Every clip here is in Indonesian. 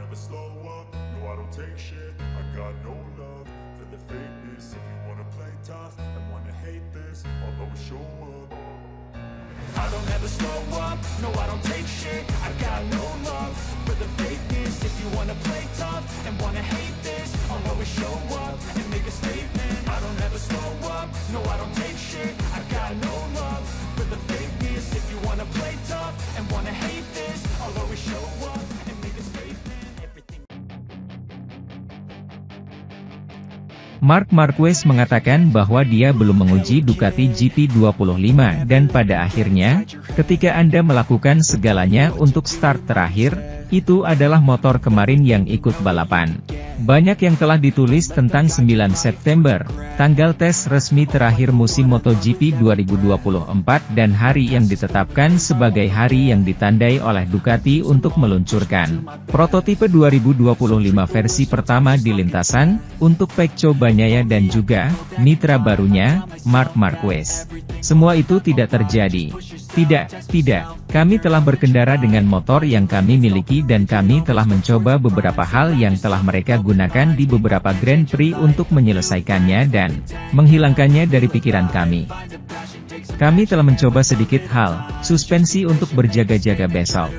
never slow up, no I don't take shit. I got no love for the fakeness. If you wanna play tough and wanna hate this, I'll always show up. I don't ever slow up, no I don't take shit. I got no love for the fakeness. If you wanna play tough and wanna hate this, I'll always show up and make a statement. I don't ever slow up, no I don't take shit. I got no love for the fakeness. If you wanna play tough and wanna hate this, I'll always show up and make a statement. Everything. Marc Marquez mengatakan bahwa dia belum menguji Ducati GP25 dan pada akhirnya, ketika Anda melakukan segalanya untuk start terakhir, itu adalah motor kemarin yang ikut balapan. Banyak yang telah ditulis tentang 9 September, tanggal tes resmi terakhir musim MotoGP 2024 dan hari yang ditetapkan sebagai hari yang ditandai oleh Ducati untuk meluncurkan prototipe 2025 versi pertama di lintasan, untuk Pecco Bagnaia dan juga mitra barunya, Marc Marquez. Semua itu tidak terjadi. Tidak. Kami telah berkendara dengan motor yang kami miliki dan kami telah mencoba beberapa hal yang telah mereka gunakan di beberapa Grand Prix untuk menyelesaikannya dan menghilangkannya dari pikiran kami. Kami telah mencoba sedikit hal, suspensi untuk berjaga-jaga besok.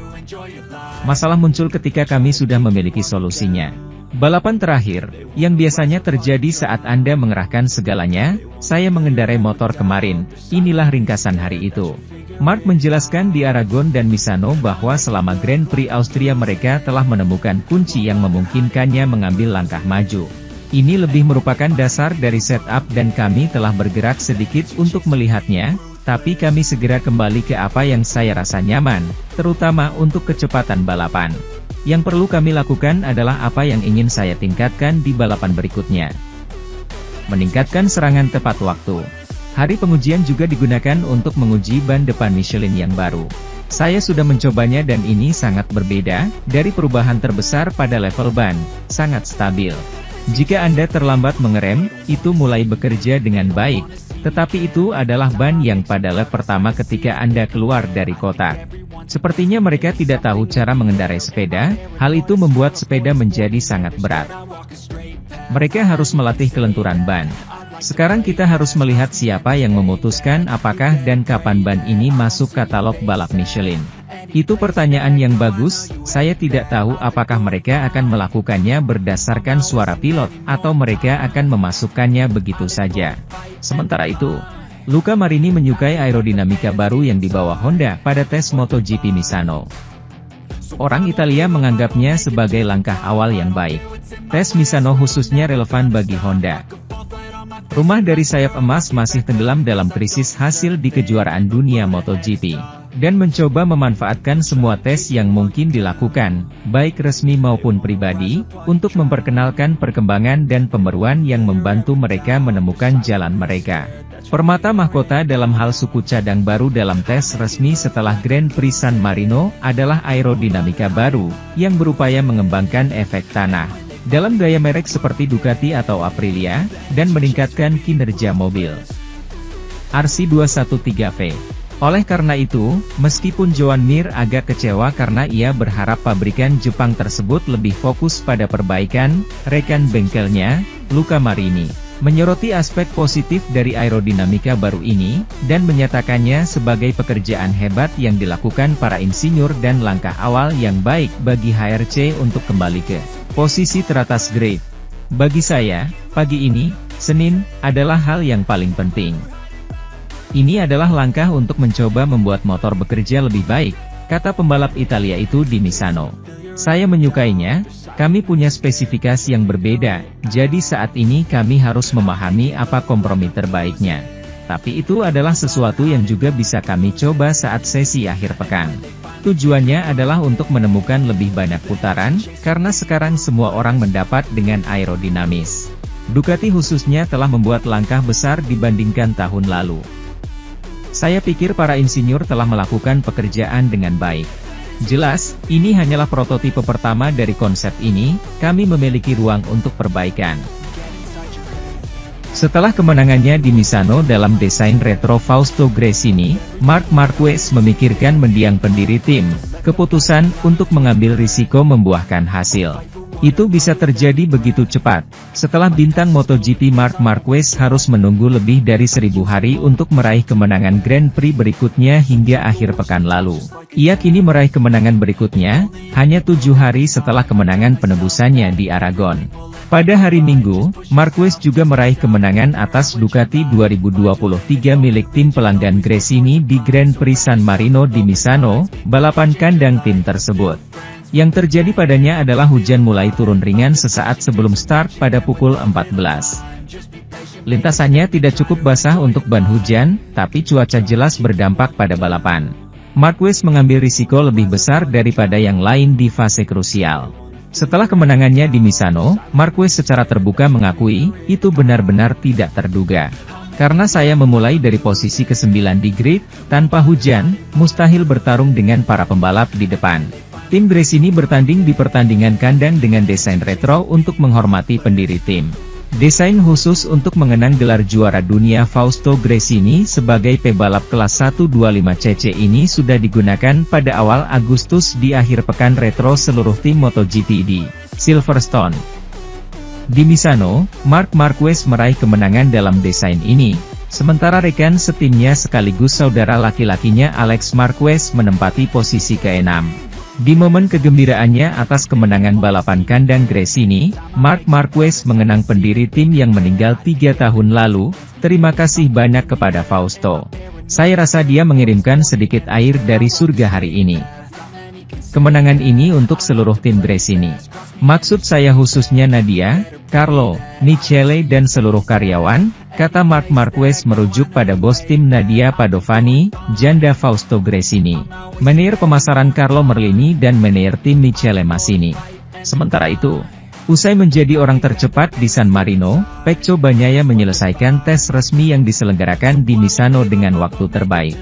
Masalah muncul ketika kami sudah memiliki solusinya. Balapan terakhir, yang biasanya terjadi saat Anda mengerahkan segalanya, saya mengendarai motor kemarin, inilah ringkasan hari itu. Marc menjelaskan di Aragon dan Misano bahwa selama Grand Prix Austria mereka telah menemukan kunci yang memungkinkannya mengambil langkah maju. Ini lebih merupakan dasar dari setup dan kami telah bergerak sedikit untuk melihatnya, tapi kami segera kembali ke apa yang saya rasa nyaman, terutama untuk kecepatan balapan. Yang perlu kami lakukan adalah apa yang ingin saya tingkatkan di balapan berikutnya. Meningkatkan serangan tepat waktu. Hari pengujian juga digunakan untuk menguji ban depan Michelin yang baru. Saya sudah mencobanya dan ini sangat berbeda, dari perubahan terbesar pada level ban, sangat stabil. Jika Anda terlambat mengerem, itu mulai bekerja dengan baik, tetapi itu adalah ban yang pada lap pertama ketika Anda keluar dari kotak. Sepertinya mereka tidak tahu cara mengendarai sepeda, hal itu membuat sepeda menjadi sangat berat. Mereka harus melatih kelenturan ban. Sekarang kita harus melihat siapa yang memutuskan apakah dan kapan ban ini masuk katalog balap Michelin. Itu pertanyaan yang bagus, saya tidak tahu apakah mereka akan melakukannya berdasarkan suara pilot, atau mereka akan memasukkannya begitu saja. Sementara itu, Luca Marini menyukai aerodinamika baru yang dibawa Honda pada tes MotoGP Misano. Orang Italia menganggapnya sebagai langkah awal yang baik. Tes Misano khususnya relevan bagi Honda. Rumah dari sayap emas masih tenggelam dalam krisis hasil di kejuaraan dunia MotoGP, dan mencoba memanfaatkan semua tes yang mungkin dilakukan, baik resmi maupun pribadi, untuk memperkenalkan perkembangan dan pembaruan yang membantu mereka menemukan jalan mereka. Permata mahkota dalam hal suku cadang baru dalam tes resmi setelah Grand Prix San Marino adalah aerodinamika baru, yang berupaya mengembangkan efek tanah dalam gaya merek seperti Ducati atau Aprilia, dan meningkatkan kinerja mobil. RC213V. Oleh karena itu, meskipun Joan Mir agak kecewa karena ia berharap pabrikan Jepang tersebut lebih fokus pada perbaikan rekan bengkelnya, Luca Marini menyoroti aspek positif dari aerodinamika baru ini, dan menyatakannya sebagai pekerjaan hebat yang dilakukan para insinyur dan langkah awal yang baik bagi HRC untuk kembali ke posisi teratas grid. Bagi saya, pagi ini, Senin, adalah hal yang paling penting. Ini adalah langkah untuk mencoba membuat motor bekerja lebih baik, kata pembalap Italia itu di Misano. Saya menyukainya, kami punya spesifikasi yang berbeda, jadi saat ini kami harus memahami apa kompromi terbaiknya. Tapi itu adalah sesuatu yang juga bisa kami coba saat sesi akhir pekan. Tujuannya adalah untuk menemukan lebih banyak putaran, karena sekarang semua orang mendapat dengan aerodinamis. Ducati khususnya telah membuat langkah besar dibandingkan tahun lalu. Saya pikir para insinyur telah melakukan pekerjaan dengan baik. Jelas, ini hanyalah prototipe pertama dari konsep ini, kami memiliki ruang untuk perbaikan. Setelah kemenangannya di Misano dalam desain retro Fausto Gresini, Marc Marquez memikirkan mendiang pendiri tim. Keputusan untuk mengambil risiko membuahkan hasil. Itu bisa terjadi begitu cepat. Setelah bintang MotoGP Marc Marquez harus menunggu lebih dari 1000 hari untuk meraih kemenangan Grand Prix berikutnya hingga akhir pekan lalu. Ia kini meraih kemenangan berikutnya, hanya 7 hari setelah kemenangan penebusannya di Aragon. Pada hari Minggu, Marquez juga meraih kemenangan atas Ducati 2023 milik tim pelanggan Gresini di Grand Prix San Marino di Misano, balapan kandang tim tersebut. Yang terjadi padanya adalah hujan mulai turun ringan sesaat sebelum start pada pukul 14. Lintasannya tidak cukup basah untuk ban hujan, tapi cuaca jelas berdampak pada balapan. Marquez mengambil risiko lebih besar daripada yang lain di fase krusial. Setelah kemenangannya di Misano, Marquez secara terbuka mengakui, itu benar-benar tidak terduga. Karena saya memulai dari posisi ke-9 di grid, tanpa hujan, mustahil bertarung dengan para pembalap di depan. Tim Gresini bertanding di pertandingan kandang dengan desain retro untuk menghormati pendiri tim. Desain khusus untuk mengenang gelar juara dunia Fausto Gresini sebagai pebalap kelas 125cc ini sudah digunakan pada awal Agustus di akhir pekan retro seluruh tim MotoGP di Silverstone. Di Misano, Marc Marquez meraih kemenangan dalam desain ini, sementara rekan setimnya sekaligus saudara laki-lakinya Alex Marquez menempati posisi ke-6. Di momen kegembiraannya atas kemenangan balapan kandang Gresini, Marc Marquez mengenang pendiri tim yang meninggal 3 tahun lalu. Terima kasih banyak kepada Fausto. Saya rasa dia mengirimkan sedikit air dari surga hari ini. Kemenangan ini untuk seluruh tim Gresini. Maksud saya khususnya Nadia, Carlo, Michele dan seluruh karyawan, kata Marc Marquez merujuk pada bos tim Nadia Padovani, janda Fausto Gresini, manajer pemasaran Carlo Merlini dan manajer tim Michele Massini. Sementara itu, usai menjadi orang tercepat di San Marino, Pecco Bagnaia menyelesaikan tes resmi yang diselenggarakan di Misano dengan waktu terbaik.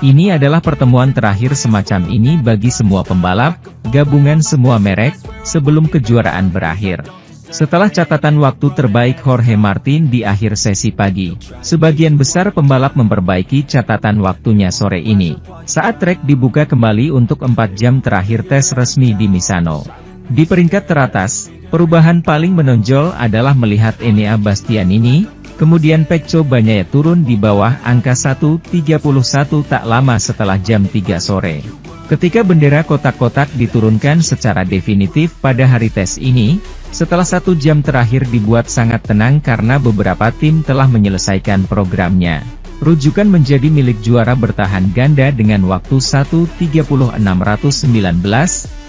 Ini adalah pertemuan terakhir semacam ini bagi semua pembalap, gabungan semua merek, sebelum kejuaraan berakhir. Setelah catatan waktu terbaik Jorge Martin di akhir sesi pagi, sebagian besar pembalap memperbaiki catatan waktunya sore ini, saat trek dibuka kembali untuk 4 jam terakhir tes resmi di Misano. Di peringkat teratas, perubahan paling menonjol adalah melihat Enea Bastianini, kemudian Pecco Bagnaia turun di bawah angka 1:31 tak lama setelah jam 3 sore. Ketika bendera kotak-kotak diturunkan secara definitif pada hari tes ini, setelah 1 jam terakhir dibuat sangat tenang karena beberapa tim telah menyelesaikan programnya. Rujukan menjadi milik juara bertahan ganda dengan waktu 1:36.19,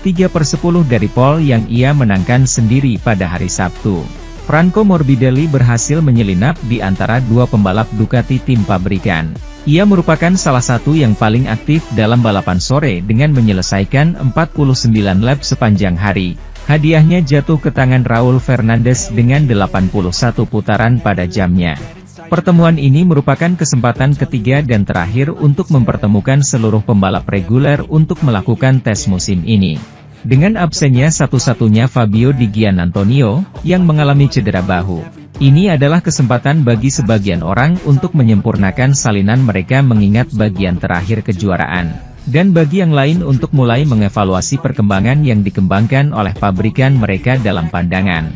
3/10 dari pole yang ia menangkan sendiri pada hari Sabtu. Franco Morbidelli berhasil menyelinap di antara dua pembalap Ducati tim pabrikan. Ia merupakan salah satu yang paling aktif dalam balapan sore dengan menyelesaikan 49 lap sepanjang hari. Hadiahnya jatuh ke tangan Raul Fernandez dengan 81 putaran pada jamnya. Pertemuan ini merupakan kesempatan ketiga dan terakhir untuk mempertemukan seluruh pembalap reguler untuk melakukan tes musim ini. Dengan absennya satu-satunya Fabio Di Gianantonio, yang mengalami cedera bahu. Ini adalah kesempatan bagi sebagian orang untuk menyempurnakan salinan mereka mengingat bagian terakhir kejuaraan. Dan bagi yang lain untuk mulai mengevaluasi perkembangan yang dikembangkan oleh pabrikan mereka dalam pandangan.